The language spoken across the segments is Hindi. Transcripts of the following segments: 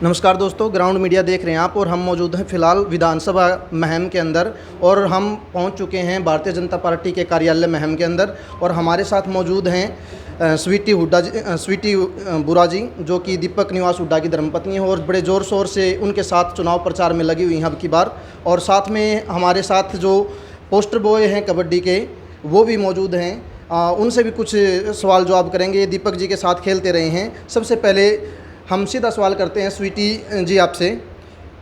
नमस्कार दोस्तों, ग्राउंड मीडिया देख रहे हैं आप और हम मौजूद हैं फ़िलहाल विधानसभा महम के अंदर और हम पहुंच चुके हैं भारतीय जनता पार्टी के कार्यालय महम के अंदर और हमारे साथ मौजूद हैं स्वीटी बुरा जी, जो कि दीपक निवास हुड्डा की धर्मपत्नी है और बड़े ज़ोर शोर से उनके साथ चुनाव प्रचार में लगी हुई हैं अब की बार। और साथ में हमारे साथ जो पोस्टर बॉय हैं कबड्डी के, वो भी मौजूद हैं। उनसे भी कुछ सवाल जवाब करेंगे। ये दीपक जी के साथ खेलते रहे हैं। सबसे पहले हम सीधा सवाल करते हैं स्वीटी जी आपसे।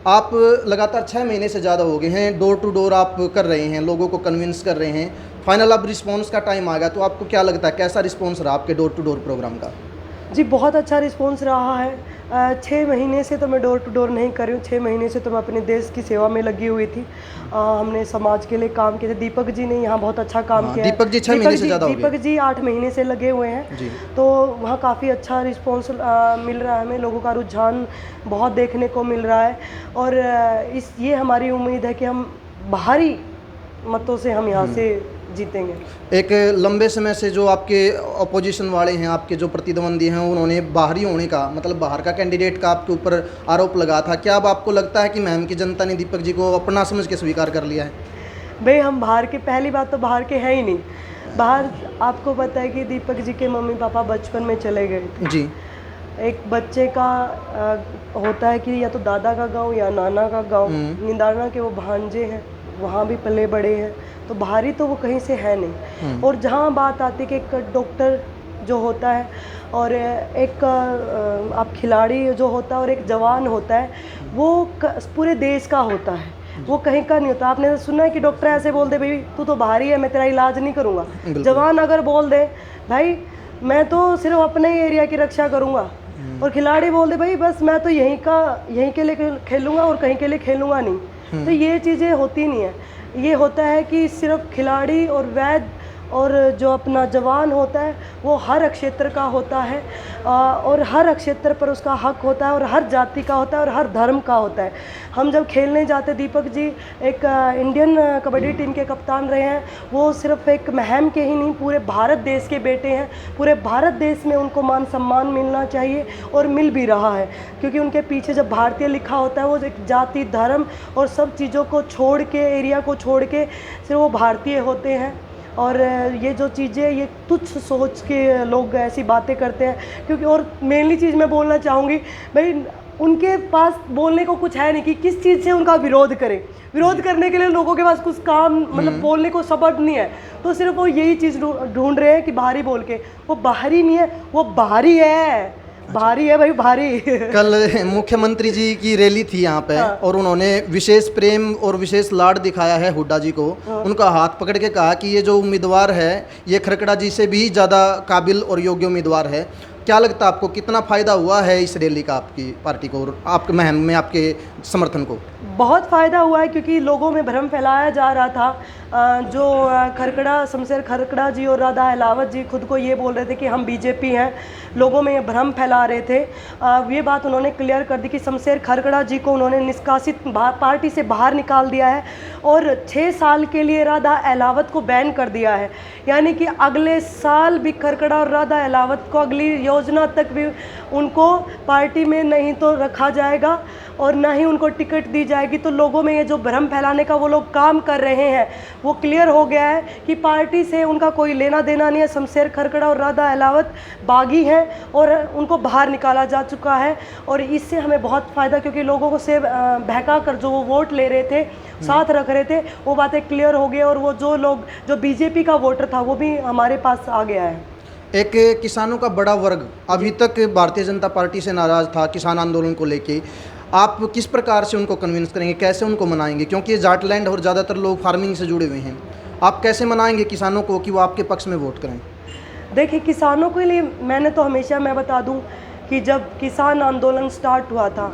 आप लगातार 6 महीने से ज़्यादा हो गए हैं डोर टू डोर आप कर रहे हैं, लोगों को कन्विंस कर रहे हैं। फाइनल अब रिस्पांस का टाइम आ गया, तो आपको क्या लगता है कैसा रिस्पांस रहा आपके डोर टू डोर प्रोग्राम का? जी, बहुत अच्छा रिस्पॉन्स रहा है। 6 महीने से तो मैं डोर टू डोर नहीं कर रही हूँ, 6 महीने से तो मैं अपने देश की सेवा में लगी हुई थी। हमने समाज के लिए काम किए थे। दीपक जी ने यहाँ बहुत अच्छा काम किया है। दीपक जी 6 महीने से ज़्यादा हो गए। दीपक जी 8 महीने से लगे हुए हैं जी। तो वहाँ काफ़ी अच्छा रिस्पॉन्स मिल रहा है हमें। लोगों का रुझान बहुत देखने को मिल रहा है और ये हमारी उम्मीद है कि हम बाहरी मतों से हम यहाँ से जीतेंगे। एक लंबे समय से जो आपके अपोजिशन वाले हैं, आपके जो प्रतिद्वंदी हैं, उन्होंने बाहरी होने का मतलब बाहर का कैंडिडेट का आपके ऊपर आरोप लगा था। क्या अब आपको लगता है कि महम की जनता ने दीपक जी को अपना समझ के स्वीकार कर लिया है? भाई, हम बाहर के, पहली बात तो बाहर के हैं ही नहीं। बाहर आपको पता है कि दीपक जी के मम्मी पापा बचपन में चले गए थे। जी। एक बच्चे का होता है कि या तो दादा का गांव या नाना का गांव। निंदाना के वो भांजे हैं, वहाँ भी पले बड़े हैं, तो बाहरी तो वो कहीं से है नहीं। और जहाँ बात आती है कि एक डॉक्टर जो होता है और एक आप खिलाड़ी जो होता है और एक जवान होता है, वो पूरे देश का होता है, वो कहीं का नहीं होता। आपने सुना है कि डॉक्टर ऐसे बोल दे, भाई तू तो बाहरी है, मैं तेरा इलाज नहीं करूँगा। जवान अगर बोल दे, भाई मैं तो सिर्फ अपने ही एरिया की रक्षा करूँगा। और खिलाड़ी बोल दे, भाई बस मैं तो यहीं के लिए खेलूँगा और कहीं के लिए खेलूँगा नहीं। तो ये चीज़ें होती नहीं है। ये होता है कि सिर्फ खिलाड़ी और वैद और जो अपना जवान होता है वो हर क्षेत्र का होता है और हर क्षेत्र पर उसका हक होता है और हर जाति का होता है और हर धर्म का होता है। हम जब खेलने जाते, दीपक जी एक इंडियन कबड्डी टीम के कप्तान रहे हैं। वो सिर्फ एक महम के ही नहीं, पूरे भारत देश के बेटे हैं। पूरे भारत देश में उनको मान सम्मान मिलना चाहिए और मिल भी रहा है, क्योंकि उनके पीछे जब भारतीय लिखा होता है, वो एक जाति धर्म और सब चीज़ों को छोड़ के, एरिया को छोड़ के सिर्फ वो भारतीय होते हैं। और ये जो चीज़ें, ये तुच्छ सोच के लोग ऐसी बातें करते हैं। क्योंकि और मेनली चीज़ मैं बोलना चाहूँगी, भाई उनके पास बोलने को कुछ है नहीं कि किस चीज़ से उनका विरोध करें। विरोध करने के लिए लोगों के पास कुछ काम मतलब बोलने को शब्द नहीं है, तो सिर्फ वो यही चीज़ ढूंढ रहे हैं कि बाहरी बोल के। वो बाहरी नहीं है, वो बाहरी है। भारी है भाई, भारी। कल मुख्यमंत्री जी की रैली थी यहाँ पे और उन्होंने विशेष प्रेम और विशेष लाड दिखाया है हुड्डा जी को। उनका हाथ पकड़ के कहा कि ये जो उम्मीदवार है ये खरकड़ा जी से भी ज़्यादा काबिल और योग्य उम्मीदवार है। क्या लगता है आपको, कितना फ़ायदा हुआ है इस रैली का आपकी पार्टी को और आपके महम में आपके समर्थन को? बहुत फ़ायदा हुआ है, क्योंकि लोगों में भ्रम फैलाया जा रहा था। जो शमशेर खरकड़ा जी और राधा अहलावत जी खुद को ये बोल रहे थे कि हम बीजेपी हैं, लोगों में ये भ्रम फैला रहे थे। ये बात उन्होंने क्लियर कर दी कि शमशेर खरकड़ा जी को उन्होंने निष्कासित पार्टी से बाहर निकाल दिया है और 6 साल के लिए राधा अहलावत को बैन कर दिया है। यानी कि अगले साल भी खरकड़ा और राधा अहलावत को अगली योजना तक भी उनको पार्टी में नहीं तो रखा जाएगा और ना ही उनको टिकट दी जाएगी। तो लोगों में ये जो भ्रम फैलाने का वो लोग काम कर रहे हैं, वो क्लियर हो गया है कि पार्टी से उनका कोई लेना देना नहीं है। शमशेर खरकड़ा और राधा अहलावत बागी हैं और उनको बाहर निकाला जा चुका है। और इससे हमें बहुत फ़ायदा, क्योंकि लोगों को से बहका कर जो वो वोट ले रहे थे, साथ रख रहे थे, वो बातें क्लियर हो गई और वो जो लोग जो बीजेपी का वोटर था वो भी हमारे पास आ गया है। एक किसानों का बड़ा वर्ग अभी तक भारतीय जनता पार्टी से नाराज़ था किसान आंदोलन को लेके। आप किस प्रकार से उनको कन्विंस करेंगे, कैसे उनको मनाएंगे? क्योंकि ये जाटलैंड और ज़्यादातर लोग फार्मिंग से जुड़े हुए हैं। आप कैसे मनाएंगे किसानों को कि वो आपके पक्ष में वोट करें? देखिए, किसानों के लिए मैंने तो हमेशा, मैं बता दूं कि जब किसान आंदोलन स्टार्ट हुआ था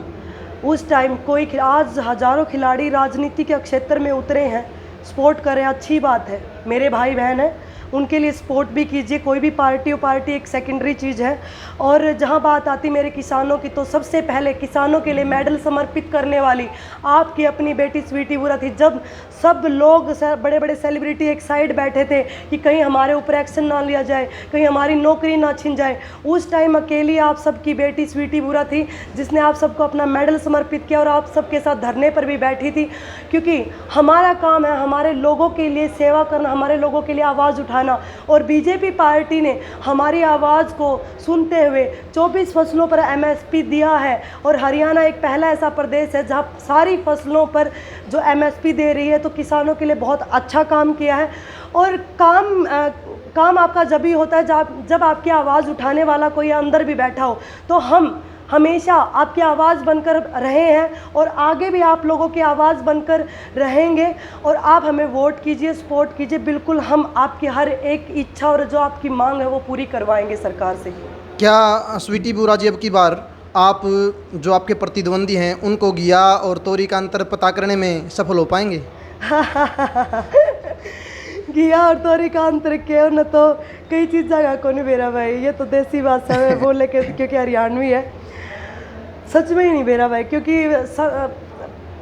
उस टाइम आज हज़ारों खिलाड़ी राजनीति के क्षेत्र में उतरे हैं, सपोर्ट करें, अच्छी बात है। मेरे भाई बहन हैं उनके लिए सपोर्ट भी कीजिए। कोई भी पार्टी हो, पार्टी एक सेकेंडरी चीज़ है। और जहाँ बात आती मेरे किसानों की, तो सबसे पहले किसानों के लिए मेडल समर्पित करने वाली आपकी अपनी बेटी स्वीटी बुरा थी। जब सब लोग बड़े बड़े सेलिब्रिटी एक साइड बैठे थे कि कहीं हमारे ऊपर एक्शन ना लिया जाए, कहीं हमारी नौकरी ना छिन जाए, उस टाइम अकेली आप सबकी बेटी स्वीटी बुरा थी जिसने आप सबको अपना मेडल समर्पित किया और आप सबके साथ धरने पर भी बैठी थी। क्योंकि हमारा काम है हमारे लोगों के लिए सेवा करना, हमारे लोगों के लिए आवाज़ उठाना। और बीजेपी पार्टी ने हमारी आवाज़ को सुनते हुए 24 फसलों पर MSP दिया है। और हरियाणा एक पहला ऐसा प्रदेश है जहाँ सारी फसलों पर जो MSP दे रही है, तो किसानों के लिए बहुत अच्छा काम किया है। और काम आपका जब ही होता है जब आपकी आवाज़ उठाने वाला कोई अंदर भी बैठा हो। तो हम हमेशा आपकी आवाज़ बनकर रहे हैं और आगे भी आप लोगों की आवाज़ बनकर रहेंगे। और आप हमें वोट कीजिए, सपोर्ट कीजिए। बिल्कुल हम आपकी हर एक इच्छा और जो आपकी मांग है वो पूरी करवाएंगे सरकार से। क्या स्वीटी बुरा जी अब की बार आप जो आपके प्रतिद्वंदी हैं उनको घिया और तोरी का अंतर पता करने में सफल हो पाएंगे? घिया और तोरी का अंतर क्यों न, तो कई चीज़ें का को नहीं मेरा भाई, ये तो देसी भाषा में बोले क्योंकि हरियाणवी है। सच में ही नहीं मेरा भाई, क्योंकि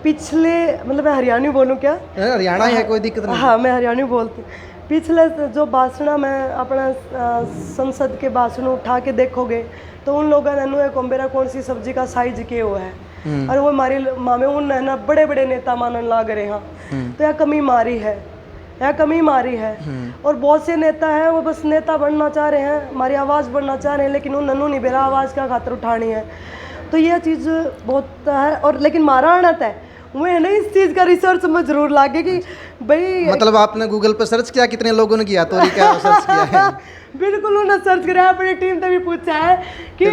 पिछले मतलब मैं हरियाणवी बोलूँ क्या? हरियाणा है, कोई दिक्कत नहीं। हाँ, मैं हरियाणवी बोलती हूँ। पिछले जो भाषण में अपना संसद के भाषण उठा के देखोगे तो उन लोगों ने नु कोम्बेरा कौन सी सब्जी का साइज के हुआ है, और वो हमारी मामे उन है ना बड़े बड़े नेता मानन लाग रहे हैं। तो यह कमी मारी है, यह कमी मारी है। और बहुत से नेता हैं वो बस नेता बनना चाह रहे हैं, हमारी आवाज़ बनना चाह रहे हैं, लेकिन उन नन्नू नहीं बेरा आवाज़ का खातर उठानी है। तो यह चीज़ बहुत है। और लेकिन मारा आनत है वो है ना, इस चीज़ का रिसर्च में जरूर लागे कि भाई, मतलब आपने गूगल पर सर्च किया कितने लोगों ने किया तोरी का सर्च किया है? बिल्कुल उन्हें सर्च करा, अपनी टीम से भी पूछा है कि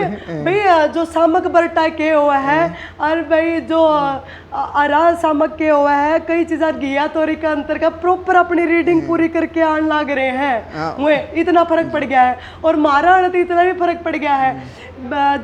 भाई जो सामक बरटा के हुआ है और भाई जो आराम सामक के हुआ है, कई चीज़ें घिया तोरी का अंतर का प्रॉपर अपनी रीडिंग पूरी करके आने लग रहे हैं। वो इतना फर्क पड़ गया है। और मारा तो इतना भी फर्क पड़ गया है,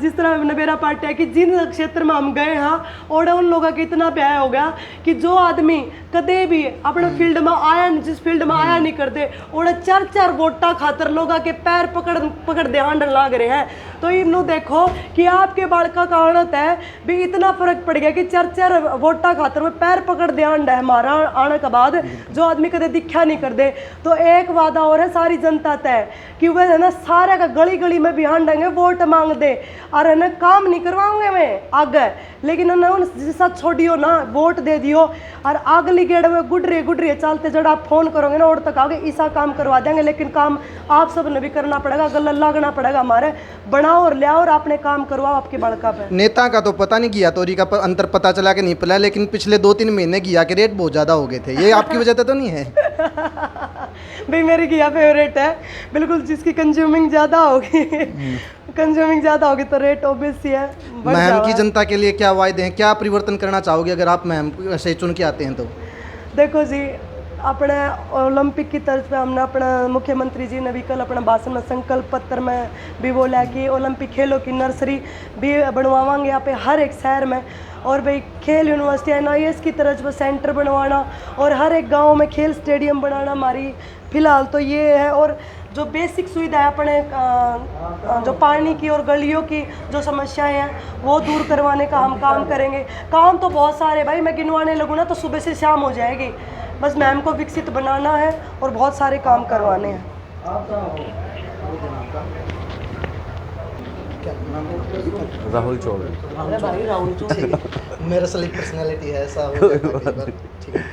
जिस तरह मेरा पार्टी है कि जिन क्षेत्र में हम गए हाँ और उन लोगों का इतना ब्याह हो गया कि जो आदमी कदे भी अपने फील्ड में आया, जिस फील्ड में आया नहीं करते, उन्हें 4-4 वोटा खातर लोगों के पैर पकड़ ध्यान लाग रहे हैं। तो इन्हों देखो कि आपके बालका का आनत है भी इतना फर्क पड़ गया कि 4-4 वोटा खातर में पैर पकड़ ध्यान है हमारा आने के बाद, जो आदमी कदे दिखा नहीं कर दे। तो एक वादा और है सारी जनता तय कि वह है ना सारे का गली गली में बिहान देंगे, वोट मांग दे और है ना काम नहीं करवाऊंगे मैं आगे, लेकिन जैसा छोड़ियो ना वोट दे दियो और अगली गेड़ में गुडरे चलते जब आप फोन करोगे ना और तक आओगे ऐसा काम करवा देंगे। लेकिन काम आप सब ने भी करना पड़ेगा, गला लागना पड़ेगा हमारे, बनाओ और ले आओ और अपने काम करवाओ आपके बड़का पे। नेता का तो पता नहीं किया तोरी का अंतर पता चला कि नहीं पता, लेकिन पिछले 2-3 महीने घिया के रेट बहुत ज़्यादा हो गए थे, ये आपकी वजह से तो नहीं है? भाई मेरी घिया फेवरेट है बिल्कुल, जिसकी कंज्यूमिंग ज़्यादा होगी कंज्यूमिंग ज़्यादा होगी तो रेट ऑब्वियस ही है। महम की जनता के लिए क्या वायदे हैं, क्या परिवर्तन करना चाहोगे अगर आप महम से चुन के आते हैं तो? देखो जी, अपने ओलंपिक की तर्ज पे हमने अपना मुख्यमंत्री जी ने भी कल अपना भाषण में संकल्प पत्र में भी बोला कि ओलंपिक खेलों की नर्सरी भी बनवाएंगे यहाँ पे हर एक शहर में। और भाई खेल यूनिवर्सिटी NIS की तरज पर सेंटर बनवाना और हर एक गांव में खेल स्टेडियम बनाना हमारी फ़िलहाल तो ये है। और जो बेसिक सुविधा है अपने जो पानी की और गलियों की जो समस्याएं हैं वो दूर करवाने का हम काम करेंगे। काम तो बहुत सारे भाई, मैं गिनवाने लगूँ ना तो सुबह से शाम हो जाएगी। बस मैम को विकसित बनाना है और बहुत सारे काम करवाने हैं। राहुल चौधरी। भाई राहुल चौधरी मेरा सेलेक्ट पर्सनैलिटी है ऐसा हो जाता है। ठीक है।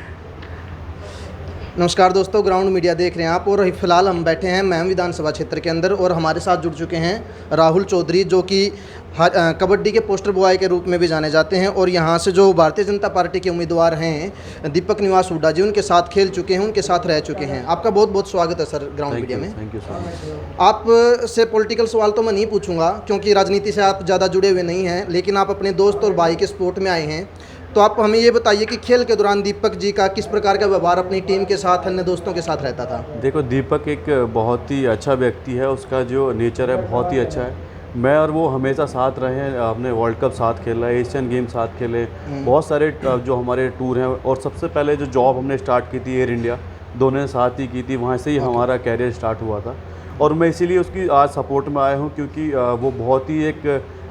नमस्कार दोस्तों, ग्राउंड मीडिया देख रहे हैं आप और फिलहाल हम बैठे हैं महम विधानसभा क्षेत्र के अंदर और हमारे साथ जुड़ चुके हैं राहुल चौधरी, जो कि कबड्डी के पोस्टर बॉय के रूप में भी जाने जाते हैं। और यहाँ से जो भारतीय जनता पार्टी के उम्मीदवार हैं दीपक निवास हुड्डा जी, उनके साथ खेल चुके हैं, उनके साथ रह चुके हैं। आपका बहुत बहुत स्वागत है सर ग्राउंड मीडिया में। Thank you so much. आपसे पॉलिटिकल सवाल तो मैं नहीं पूछूंगा क्योंकि राजनीति से आप ज़्यादा जुड़े हुए नहीं हैं, लेकिन आप अपने दोस्त और भाई के सपोर्ट में आए हैं। तो आप हमें ये बताइए कि खेल के दौरान दीपक जी का किस प्रकार का व्यवहार अपनी टीम के साथ, अन्य दोस्तों के साथ रहता था? देखो, दीपक एक बहुत ही अच्छा व्यक्ति है, उसका जो नेचर है बहुत ही अच्छा है। मैं और वो हमेशा साथ रहे हैं, हमने वर्ल्ड कप साथ खेला, एशियन गेम साथ खेले, बहुत सारे जो हमारे टूर हैं। और सबसे पहले जो जॉब हमने स्टार्ट की थी एयर इंडिया, दोनों ने साथ ही की थी, वहाँ से ही हमारा कैरियर स्टार्ट हुआ था। और मैं इसीलिए उसकी आज सपोर्ट में आया हूँ, क्योंकि वो बहुत ही एक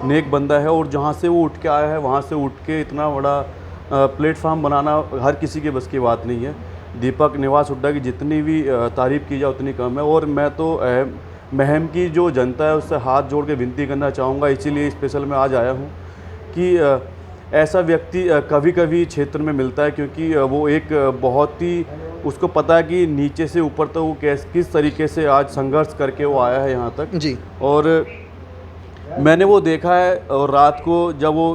नेक बंदा है, और जहाँ से वो उठ के आया है वहाँ से उठ के इतना बड़ा प्लेटफार्म बनाना हर किसी के बस की बात नहीं है। दीपक निवास हुड्डा की जितनी भी तारीफ़ की जाए उतनी कम है। और मैं तो महम की जो जनता है उससे हाथ जोड़ के विनती करना चाहूँगा, इसीलिए स्पेशल मैं आज आया हूँ कि ऐसा व्यक्ति कभी कभी क्षेत्र में मिलता है, क्योंकि वो एक बहुत ही उसको पता है कि नीचे से ऊपर तक वो किस तरीके से आज संघर्ष करके वो आया है यहाँ तक जी। और मैंने वो देखा है। और रात को जब वो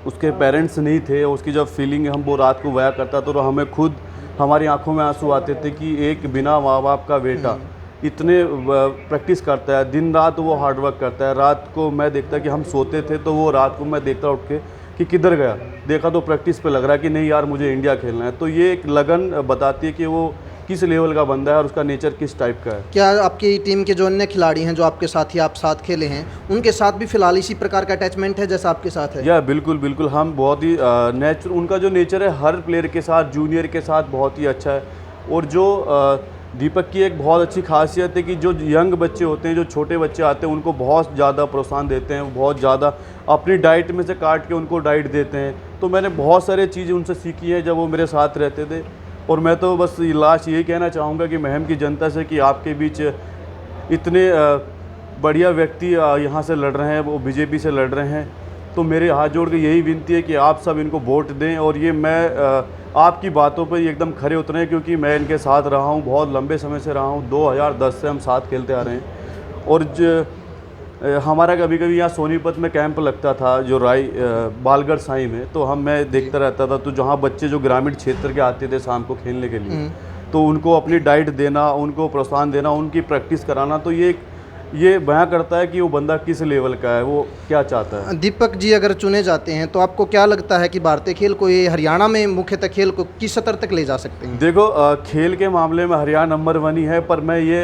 उसके पेरेंट्स नहीं थे, उसकी जब फीलिंग हम वो रात को बयां करता तो हमें खुद हमारी आंखों में आंसू आते थे कि एक बिना माँ बाप का बेटा इतने प्रैक्टिस करता है, दिन रात वो हार्ड वर्क करता है। रात को मैं देखता कि हम सोते थे तो वो रात को मैं देखता उठ के कि किधर गया, देखा तो प्रैक्टिस पे लग रहा है कि नहीं यार मुझे इंडिया खेलना है। तो ये एक लगन बताती है कि वो किस लेवल का बंदा है और उसका नेचर किस टाइप का है। क्या आपकी टीम के जो अन्य खिलाड़ी हैं जो आपके साथ ही आप साथ खेले हैं, उनके साथ भी फिलहाल इसी प्रकार का अटैचमेंट है जैसा आपके साथ है? या बिल्कुल बिल्कुल, हम बहुत ही उनका जो नेचर है हर प्लेयर के साथ, जूनियर के साथ बहुत ही अच्छा है। और जो दीपक की एक बहुत अच्छी खासियत है कि जो यंग बच्चे होते हैं, जो छोटे बच्चे आते हैं, उनको बहुत ज़्यादा प्रोत्साहन देते हैं, बहुत ज़्यादा अपनी डाइट में से काट के उनको डाइट देते हैं। तो मैंने बहुत सारे चीज़ें उनसे सीखी हैं जब वो मेरे साथ रहते थे। और मैं तो बस लास्ट यही कहना चाहूँगा कि महम की जनता से कि आपके बीच इतने बढ़िया व्यक्ति यहाँ से लड़ रहे हैं, वो बीजेपी से लड़ रहे हैं, तो मेरे हाथ जोड़ के यही विनती है कि आप सब इनको वोट दें। और ये मैं आपकी बातों पर एकदम खरे उतरे हैं, क्योंकि मैं इनके साथ रहा हूँ, बहुत लंबे समय से रहा हूँ, 2010 से हम साथ खेलते आ रहे हैं। और हमारा कभी कभी यहाँ सोनीपत में कैंप लगता था जो बालगढ़ साई में, तो मैं देखता रहता था। तो जहाँ बच्चे जो ग्रामीण क्षेत्र के आते थे शाम को खेलने के लिए, तो उनको अपनी डाइट देना, उनको प्रोत्साहन देना, उनकी प्रैक्टिस कराना, तो ये बयां करता है कि वो बंदा किस लेवल का है, वो क्या चाहता है। दीपक जी अगर चुने जाते हैं तो आपको क्या लगता है कि भारतीय खेल को ये हरियाणा में मुख्यतः खेल को किस स्तर तक ले जा सकते हैं? देखो खेल के मामले में हरियाणा नंबर 1 ही है, पर मैं ये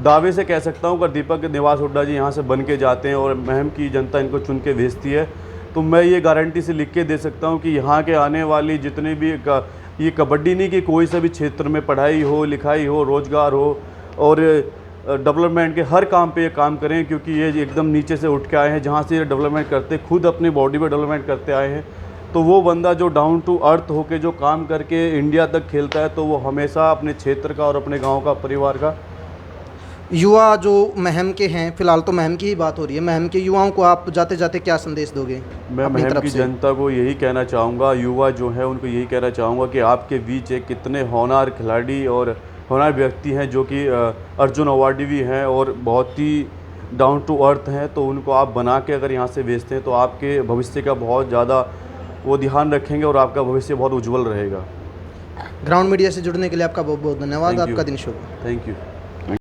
दावे से कह सकता हूँ कि दीपक निवास हुड्डा जी यहाँ से बन के जाते हैं और महम की जनता इनको चुन के भेजती है, तो मैं ये गारंटी से लिख के दे सकता हूँ कि यहाँ के आने वाली जितने भी ये कबड्डी नहीं कि कोई सा भी क्षेत्र में पढ़ाई हो, लिखाई हो, रोजगार हो और डेवलपमेंट के हर काम पे ये काम करें, क्योंकि ये एकदम नीचे से उठ के आए हैं, जहाँ से ये डेवलपमेंट करते खुद अपनी बॉडी पे डेवलपमेंट करते आए हैं। तो वो बंदा जो डाउन टू अर्थ होके जो काम करके इंडिया तक खेलता है, तो वो हमेशा अपने क्षेत्र का और अपने गांव का, परिवार का। युवा जो महम के हैं, फिलहाल तो महम की ही बात हो रही है, महम के युवाओं को आप जाते जाते क्या संदेश दोगे? मैं महम की जनता को यही कहना चाहूँगा, युवा जो है उनको यही कहना चाहूँगा कि आपके बीच एक कितने होनहार खिलाड़ी और होनहार व्यक्ति हैं जो कि अर्जुन अवार्डी भी हैं और बहुत ही डाउन टू अर्थ हैं, तो उनको आप बना के अगर यहाँ से भेजते हैं तो आपके भविष्य का बहुत ज़्यादा वो ध्यान रखेंगे और आपका भविष्य बहुत उज्जवल रहेगा। ग्राउंड मीडिया से जुड़ने के लिए आपका बहुत बहुत धन्यवाद। आपका दिन शुभ। Thank you.